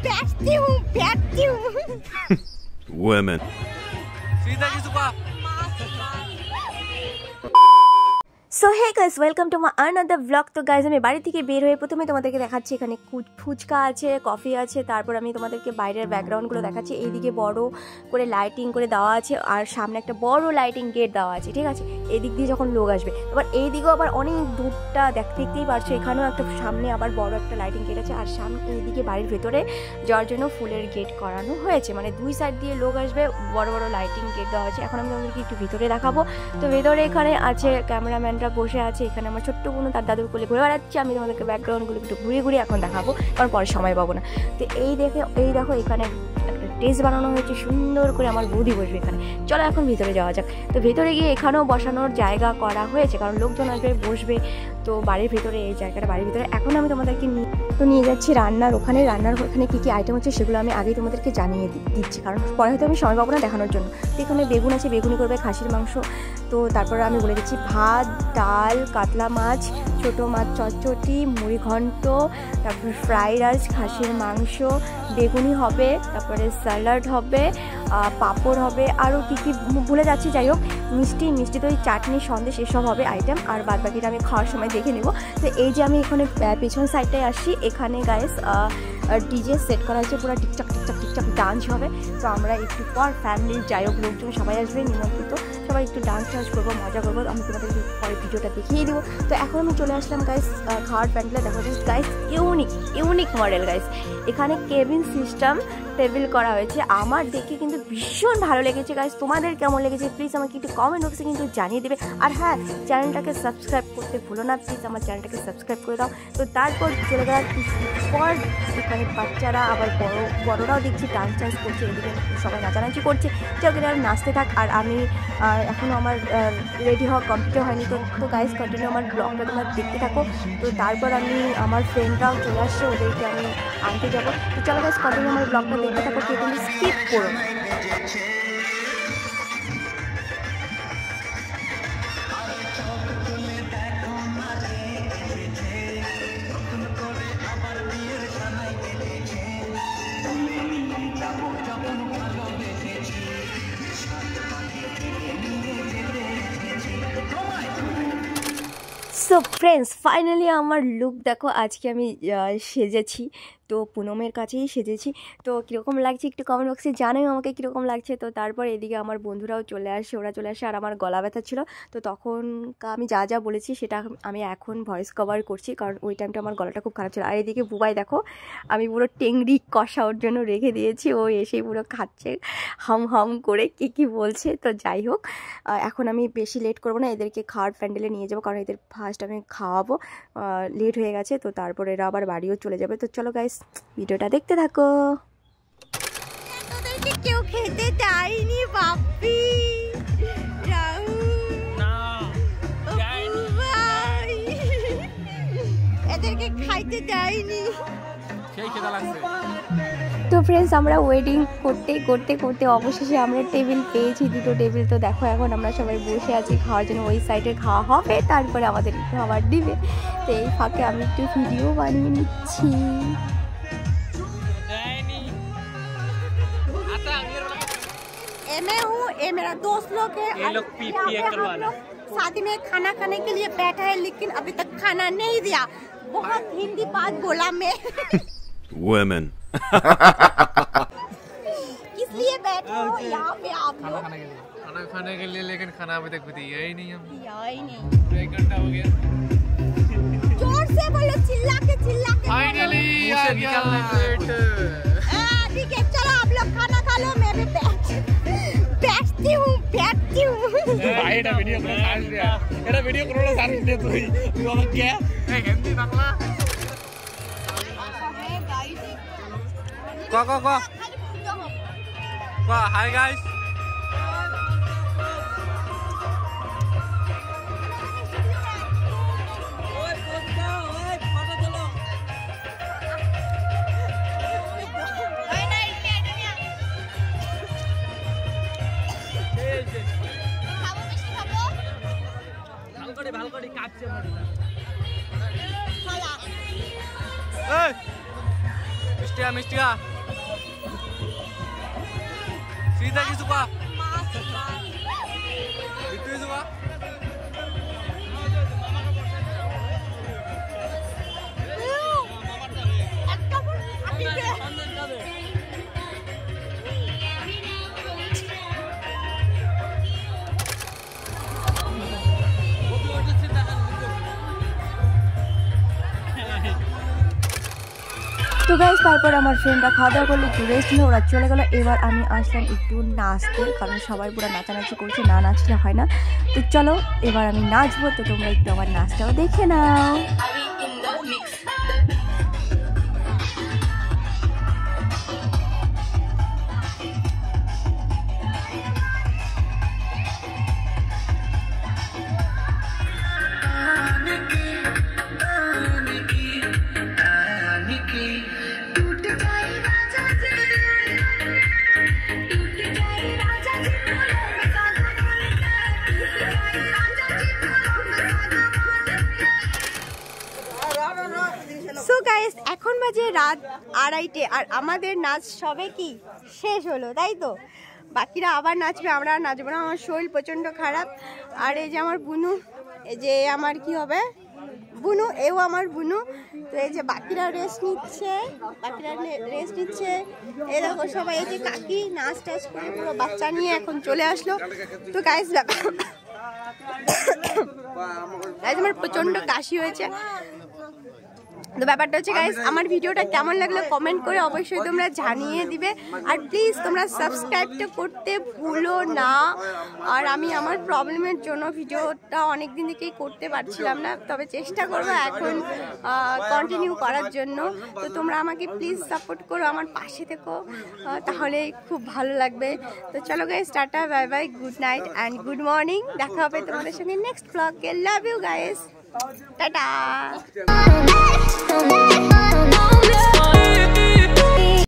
बैठती हूँ Women. सीधा की सुबह so hey guys welcome to my another blog. তো গাইস আমি বাড়ি থেকে বের হয়ে প্রথমে তোমাদেরকে দেখাচ্ছি এখানে ফুচকা আছে, কফি আছে, তারপর আমি তোমাদেরকে বাইরের ব্যাকগ্রাউন্ডগুলো দেখাচ্ছি। এইদিকে বড় করে লাইটিং করে দেওয়া আছে আর সামনে একটা বড় লাইটিং গেট দেওয়া আছে, ঠিক আছে। এদিক দিয়ে যখন লোক আসবে, আবার এইদিকেও আবার অনেক দূরটা দেখতেই পারছো, এখানেও একটা সামনে আবার বড় একটা লাইটিং গেট আছে। আর সামনে এইদিকে বাড়ির ভেতরে যাওয়ার জন্য ফুলের গেট করানো হয়েছে, মানে দুই সাইড দিয়ে লোক আসবে, বড় বড় লাইটিং গেট দেওয়া হয়েছে। এখন আমি তোমাদেরকে একটু ভিতরে দেখাবো। তো ভেতরে এখানে আছে ক্যামেরাম্যানরা বসে আছে, এখানে আমার ছোট্ট বোন তার দাদুর কোলে ঘুরে বেড়াচ্ছে। আমি তোমাদেরকে ব্যাকগ্রাউন্ডগুলো একটু ঘুরে এখন দেখাবো, কারণ পরে সময় পাবো না। তো এই দেখো এখানে একটা টেস্ট বানানো হয়েছে সুন্দর করে, আমার বৌদি বসবে এখানে। চলো এখন ভিতরে যাওয়া যাক। তো ভেতরে গিয়ে এখানেও বসানোর জায়গা করা হয়েছে, কারণ লোকজন আসবে বসবে। তো বাড়ির ভিতরে এই জায়গাটা বাড়ির ভিতরে। এখন আমি তোমাদেরকে নিয়ে যাচ্ছি রান্নার ওখানে কী কী আইটেম হচ্ছে সেগুলো আমি আগেই তোমাদেরকে জানিয়ে দিচ্ছি, কারণ পরে হয়তো আমি সময় পাবো না দেখানোর জন্য। তো এখানে বেগুন আছে, বেগুনি করবে, খাসির মাংস। তো তারপরে আমি বলে দিচ্ছি ভাত, ডাল, কাতলা মাছ, ছোটো মাছ চটচটি, মুড়ি ঘন্ট, তারপরে ফ্রাইড রাইস, খাসির মাংস, বেগুনি হবে, তারপরে স্যালাড হবে, পাঁপড় হবে, আরও কী কী ভুলে যাচ্ছি। যাই হোক, মিষ্টি দই, চাটনি, সন্দেশ এসব হবে আইটেম। আর বাদ বাকিটা আমি খাওয়ার সময় দেখে নেব। তো এই যে আমি এখানে পেছন সাইডটায় আসছি, এখানে গাইস ডিজে সেট করা হয়েছে, পুরো টিকটক ডান্স হবে। তো আমরা একটু পর ফ্যামিলির যাই হোক লোকজন সবাই আসবে নিমন্ত্রিত, সবাই একটু ডান্স করবো, মজা করবো। আমি তোমাদের পরে ভিডিওটা দেখিয়ে দেবো। তো এখন আমি চলে আসলাম গাইস খাওয়ার প্যান্ডেলে। দেখো গাইস ইউনিক মডেল গাইস। এখানে কেবিন সিস্টেম টেবিল করা হয়েছে, আমার দেখে কিন্তু ভীষণ ভালো লেগেছে গাইস। তোমাদের কেমন লেগেছে প্লিজ আমাকে একটু কমেন্ট বক্সে কিন্তু জানিয়ে দেবে। আর হ্যাঁ, চ্যানেলটাকে সাবস্ক্রাইব করতে ভুলো না প্লিজ, আমার চ্যানেলটাকে সাবস্ক্রাইব করে দাও। তো তারপর চলে যাওয়ার পর এখানে বাচ্চারা আবার বড়রাও দেখছি ডান্স করছে, এদিকে সবাই নাচানাচি করছে। চোখে আর নাচতে থাক। আর আমি এখনও আমার রেডি হওয়া কমপ্লিট হয়নি। তো গাইস কন্টিনিউ আমার ব্লগটা তোমরা দেখতে থাকো। তো তারপর আমি আমার ফ্রেন্ডরাও চলে আসছে, ওদেরকে আমি আনতে যাবো। তো চলো গাইস কন্টিনিউ আমার ব্লগটা দেখতে থাকো, কেউ কিন্তু স্কিপ করো না। সো ফ্রেন্ডস ফাইনালি আমার লুক দেখো, আজকে আমি সেজেছি। তো পুনমের কাছেই সেজেছি। তো কীরকম লাগছে একটু কমেন্ট বক্সে জানাই আমাকে কীরকম লাগছে। তো তারপর এদিকে আমার বন্ধুরাও চলে আসে, আর আমার গলা ব্যথা ছিল। তো তখন আমি যা বলেছি সেটা আমি এখন ভয়েস কভার করছি, কারণ ওই টাইমটা আমার গলাটা খুব খারাপ ছিল। আর এদিকে বুবাই দেখো, আমি পুরো টেংরি কষা ওর জন্য রেখে দিয়েছি, ও এসেই পুরো খাচ্ছে হাম করে কী বলছে। তো যাই হোক, এখন আমি বেশি লেট করবো না, এদেরকে খাওয়ার প্যান্ডেলে নিয়ে যাবো, কারণ এদের ফার্স্ট আমি খাওয়াবো, লেট হয়ে গেছে। তো তারপর এরা আবার বাড়িও চলে যাবে। তো চলো গাইস ভিডিওটা দেখতে থাকো। তোদেরকে কেউ খেতে চায়নি বাপ্পি, এদেরকে খাইতে দেয়নি। তো ফ্রেন্ডস আমরা ওয়েডিং করতে অবশেষে আমরা টেবিল পেয়েছি, দুটো টেবিল। তো দেখো এখন আমরা সবাই বসে আছি খাওয়ার জন্য, ওই সাইডে খাওয়া হবে, তারপরে আমাদের খাবার দিবে। তো এই ফাঁকে আমি একটু ভিডিও বানিয়ে নিচ্ছি। मैं हूँ, ये मेरा दोस्त लोग है। ये लोग शादी में खाना खाने के लिए बैठा है, लेकिन अभी तक खाना नहीं दिया। बहुत हिंदी बात बोला मैं। Women. इसलिए बैठे हो यहाँ पे आप लोग खाना खाने के लिए, लेकिन खाना अभी तक दिया ही नहीं हम। नहीं 1 घंटा हो गया। जोर से बोलो, चिल्ला के फाइनली आ गया प्लेट। ठीक है चलो आप लोग खाना खा लो, मैं भी बैठती हूँ। भाई এটা ভিডিও করে সার্চ দিয়া, এটা ভিডিও করে সার্চ দিয়ে তুই বাবা কে এই হিন্দি বাংলা ক হাই গাইস। ভালো করে কাটছে মরিটা। এই মিষ্টিকা सीधा की सुबह कितनी सुबह তো গাইস তারপর আমার ফ্রেন্ডরা খাওয়া দাওয়া করলে একটু রেস্ট নিয়ে ওরা চলে গেলো। এবার আমি আসলাম একটু নাচতে, কারণ সবাই পুরো নাচানাচি করছে, না নাচলে হয় না। তো চলো এবার আমি নাচবো, তো তোমরা একটু আমার নাচটাও দেখে নাও। সো গাইস এখন বাজে রাত 2:30 আর আমাদের নাচ সবে কি শেষ হলো, তাই তো? বাকিরা আবার নাচবে, আমরা আর নাচবো না, আমার শরীর প্রচণ্ড খারাপ। আর এই যে আমার বুনু, এই যে আমার কি হবে বুনু, এও আমার বুনু। তো এই যে বাকিরা রেস্ট নিচ্ছে, এই দেখো সবাই, এই যে কাকি নাচ টাচ করে পুরো বাচ্চা নিয়ে এখন চলে আসলো। তো গাইস আমার প্রচণ্ড কাশি হয়েছে। তো ব্যাপারটা হচ্ছে গাইস, আমার ভিডিওটা কেমন লাগলো কমেন্ট করে অবশ্যই তোমরা জানিয়ে দিবে। আর প্লিজ তোমরা সাবস্ক্রাইবটা করতে ভুলো না। আর আমি আমার প্রবলেমের জন্য ভিডিওটা অনেক দিন থেকেই করতে পারছিলাম না, তবে চেষ্টা করবো এখন কন্টিনিউ করার জন্য। তো তোমরা আমাকে প্লিজ সাপোর্ট করো, আমার পাশে থেকো, তাহলে খুব ভালো লাগবে। তো চলো guys, tata, bye bye, good night and good morning. দেখা হবে তোমাদের সঙ্গে নেক্সট ব্লগে। Love you guys, tata.